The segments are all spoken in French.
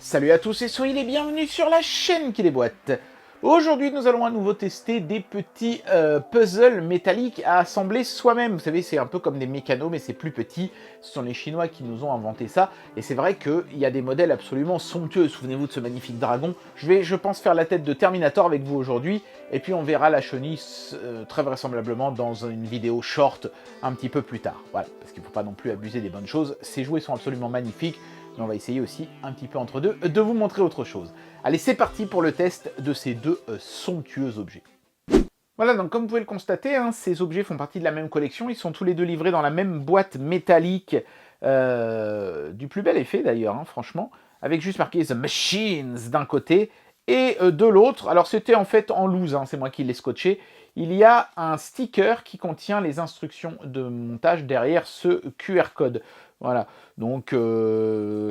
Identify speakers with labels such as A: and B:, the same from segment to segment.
A: Salut à tous et soyez les bienvenus sur la chaîne qui déboîte. Aujourd'hui, nous allons à nouveau tester des petits puzzles métalliques à assembler soi-même. Vous savez, c'est un peu comme des mécanos, mais c'est plus petit. Ce sont les Chinois qui nous ont inventé ça. Et c'est vrai qu'il y a des modèles absolument somptueux. Souvenez-vous de ce magnifique dragon. Je vais, je pense, faire la tête de Terminator avec vous aujourd'hui. Et puis, on verra la chenille très vraisemblablement dans une vidéo short un petit peu plus tard. Voilà, parce qu'il ne faut pas non plus abuser des bonnes choses. Ces jouets sont absolument magnifiques. Mais on va essayer aussi, un petit peu entre deux, de vous montrer autre chose. Allez, c'est parti pour le test de ces deux somptueux objets. Voilà, donc comme vous pouvez le constater, hein, ces objets font partie de la même collection. Ils sont tous les deux livrés dans la même boîte métallique, du plus bel effet d'ailleurs, hein, franchement, avec juste marqué The Machines d'un côté, et de l'autre, alors c'était en fait en loose, hein, c'est moi qui l'ai scotché, il y a un sticker qui contient les instructions de montage derrière ce QR code. Voilà, donc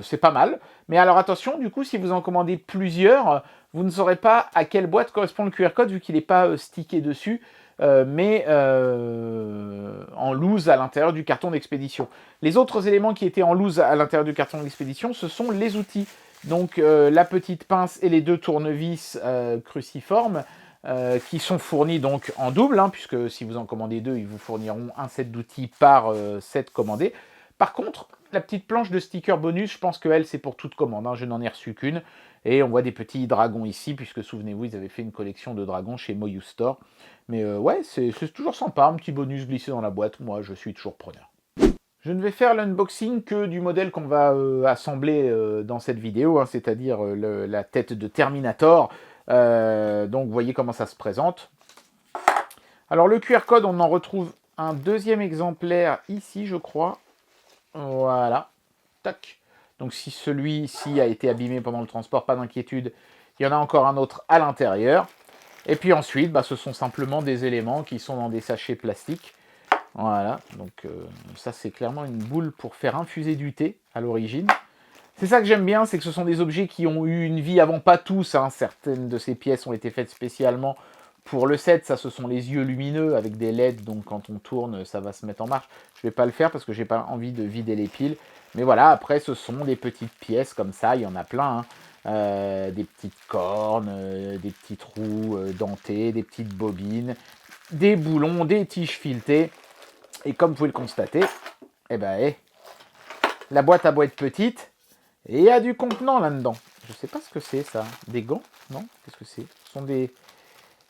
A: c'est pas mal. Mais alors attention, du coup, si vous en commandez plusieurs, vous ne saurez pas à quelle boîte correspond le QR code vu qu'il n'est pas stické dessus, mais en loose à l'intérieur du carton d'expédition. Les autres éléments qui étaient en loose à l'intérieur du carton d'expédition, ce sont les outils. Donc la petite pince et les deux tournevis cruciformes qui sont fournis donc en double, hein, puisque si vous en commandez deux, ils vous fourniront un set d'outils par set commandé. Par contre, la petite planche de sticker bonus, je pense qu'elle, c'est pour toute commande. Hein, je n'en ai reçu qu'une. Et on voit des petits dragons ici, puisque souvenez-vous, ils avaient fait une collection de dragons chez Moyu Store. Mais ouais, c'est toujours sympa, un petit bonus glissé dans la boîte. Moi, je suis toujours preneur. Je ne vais faire l'unboxing que du modèle qu'on va assembler dans cette vidéo, hein, c'est-à-dire la tête de Terminator. Donc, vous voyez comment ça se présente. Alors, le QR code, on en retrouve un deuxième exemplaire ici, je crois. Voilà. Tac. Donc, si celui-ci a été abîmé pendant le transport, pas d'inquiétude. Il y en a encore un autre à l'intérieur. Et puis ensuite, ce sont simplement des éléments qui sont dans des sachets plastiques. Voilà, donc ça c'est clairement une boule pour faire infuser du thé à l'origine. C'est ça que j'aime bien, c'est que ce sont des objets qui ont eu une vie avant, pas tous, hein. Certaines de ces pièces ont été faites spécialement pour le set. Ça, ce sont les yeux lumineux avec des LED, donc quand on tourne, ça va se mettre en marche. Je ne vais pas le faire parce que j'ai pas envie de vider les piles. Mais voilà, après ce sont des petites pièces comme ça, il y en a plein, hein. Des petites cornes, des petits trous dentés, des petites bobines, des boulons, des tiges filetées. Et comme vous pouvez le constater, la boîte a beau être petite, et il y a du contenant là-dedans. Je ne sais pas ce que c'est ça. Des gants? Non? Qu'est-ce que c'est? Ce sont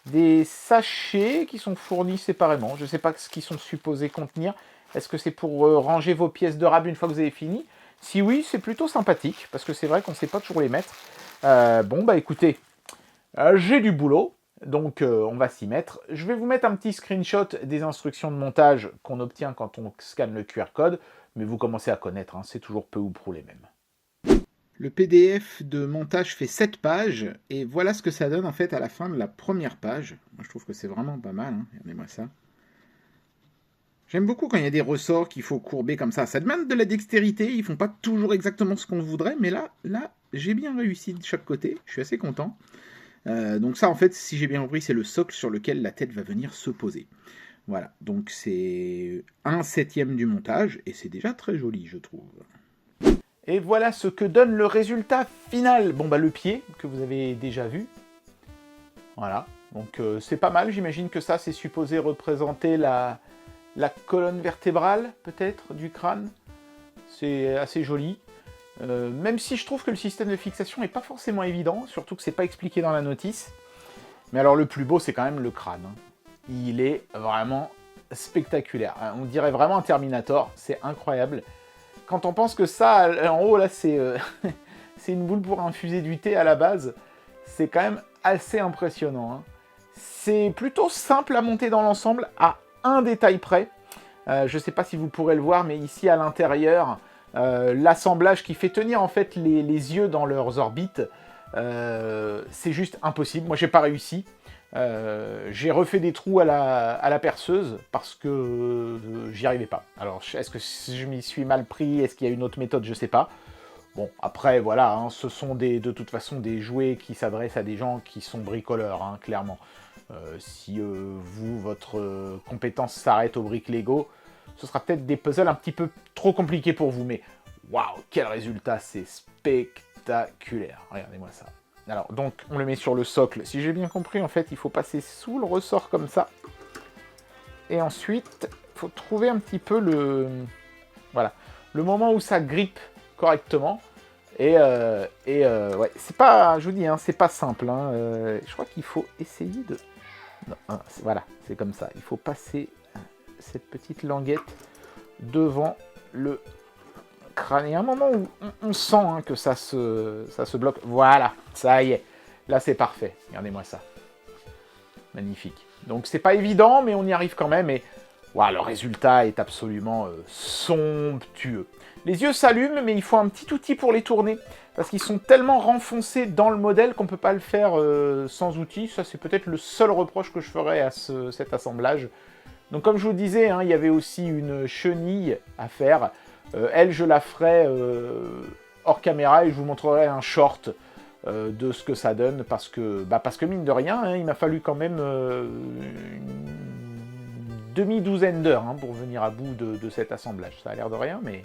A: des sachets qui sont fournis séparément. Je ne sais pas ce qu'ils sont supposés contenir. Est-ce que c'est pour ranger vos pièces de rab une fois que vous avez fini? Si oui, c'est plutôt sympathique, parce que c'est vrai qu'on ne sait pas toujours les mettre. Écoutez, j'ai du boulot. Donc on va s'y mettre. Je vais vous mettre un petit screenshot des instructions de montage qu'on obtient quand on scanne le QR code, mais vous commencez à connaître, hein, c'est toujours peu ou prou les mêmes. Le PDF de montage fait 7 pages, et voilà ce que ça donne en fait à la fin de la première page. Moi je trouve que c'est vraiment pas mal, hein. Regardez-moi ça. J'aime beaucoup quand il y a des ressorts qu'il faut courber comme ça. Ça demande de la dextérité, ils font pas toujours exactement ce qu'on voudrait, mais là, j'ai bien réussi de chaque côté, je suis assez content. Donc ça, en fait, si j'ai bien compris, c'est le socle sur lequel la tête va venir se poser. Voilà, donc c'est 1/7 du montage, et c'est déjà très joli, je trouve. Et voilà ce que donne le résultat final. Bon, le pied, que vous avez déjà vu. Voilà, donc c'est pas mal, j'imagine que ça, c'est supposé représenter la colonne vertébrale, peut-être, du crâne. C'est assez joli. Même si je trouve que le système de fixation n'est pas forcément évident, surtout que c'est pas expliqué dans la notice. Mais alors le plus beau, c'est quand même le crâne. Il est vraiment spectaculaire. On dirait vraiment un Terminator, c'est incroyable. Quand on pense que ça, en haut, là, c'est c'est une boule pour infuser du thé à la base, c'est quand même assez impressionnant, hein. C'est plutôt simple à monter dans l'ensemble, à un détail près. Je ne sais pas si vous pourrez le voir, mais ici à l'intérieur, l'assemblage qui fait tenir en fait les yeux dans leurs orbites, c'est juste impossible. Moi, j'ai pas réussi. J'ai refait des trous à la perceuse parce que j'y arrivais pas. Alors, est-ce que je m'y suis mal pris? Est-ce qu'il y a une autre méthode? Je sais pas. Bon, après, voilà, hein, ce sont de toute façon des jouets qui s'adressent à des gens qui sont bricoleurs, hein, clairement. Si votre compétence s'arrête aux briques Lego, ce sera peut-être des puzzles un petit peu trop compliqués pour vous, mais waouh, quel résultat, c'est spectaculaire. spectaculaire. Regardez-moi ça. Alors, donc, on le met sur le socle. Si j'ai bien compris, en fait, il faut passer sous le ressort comme ça. Et ensuite, il faut trouver un petit peu le... Voilà. Le moment où ça grippe correctement. Ouais, c'est pas... Je vous dis, hein, c'est pas simple. Hein. Je crois qu'il faut essayer de... Non, hein, voilà, c'est comme ça. Il faut passer cette petite languette devant le crâne. Il y a un moment où on sent hein, que ça se bloque. Voilà, ça y est. Là, c'est parfait. Regardez-moi ça. Magnifique. Donc, c'est pas évident, mais on y arrive quand même. Et wow, le résultat est absolument somptueux. Les yeux s'allument, mais il faut un petit outil pour les tourner. Parce qu'ils sont tellement renfoncés dans le modèle qu'on ne peut pas le faire sans outil. Ça, c'est peut-être le seul reproche que je ferais à cet assemblage. Donc, comme je vous disais, hein, il y avait aussi une chenille à faire. Elle, je la ferai hors caméra et je vous montrerai un short de ce que ça donne. Parce que mine de rien, hein, il m'a fallu quand même une demi-douzaine d'heures hein, pour venir à bout de cet assemblage. Ça a l'air de rien, mais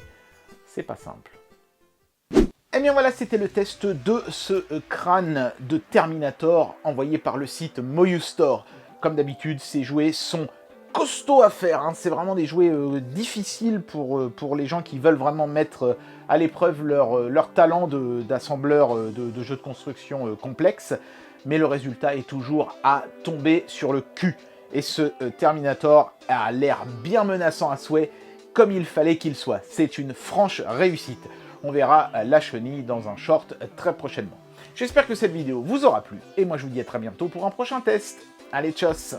A: c'est pas simple. Et bien voilà, c'était le test de ce crâne de Terminator envoyé par le site Moyu Store. Comme d'habitude, ces jouets sont costauds à faire. Hein. C'est vraiment des jouets difficiles pour les gens qui veulent vraiment mettre à l'épreuve leur talent d'assembleur de jeux de construction complexes. Mais le résultat est toujours à tomber sur le cul. Et ce Terminator a l'air bien menaçant à souhait, comme il fallait qu'il soit. C'est une franche réussite. On verra la chenille dans un short très prochainement. J'espère que cette vidéo vous aura plu, et moi je vous dis à très bientôt pour un prochain test. Allez, tchuss!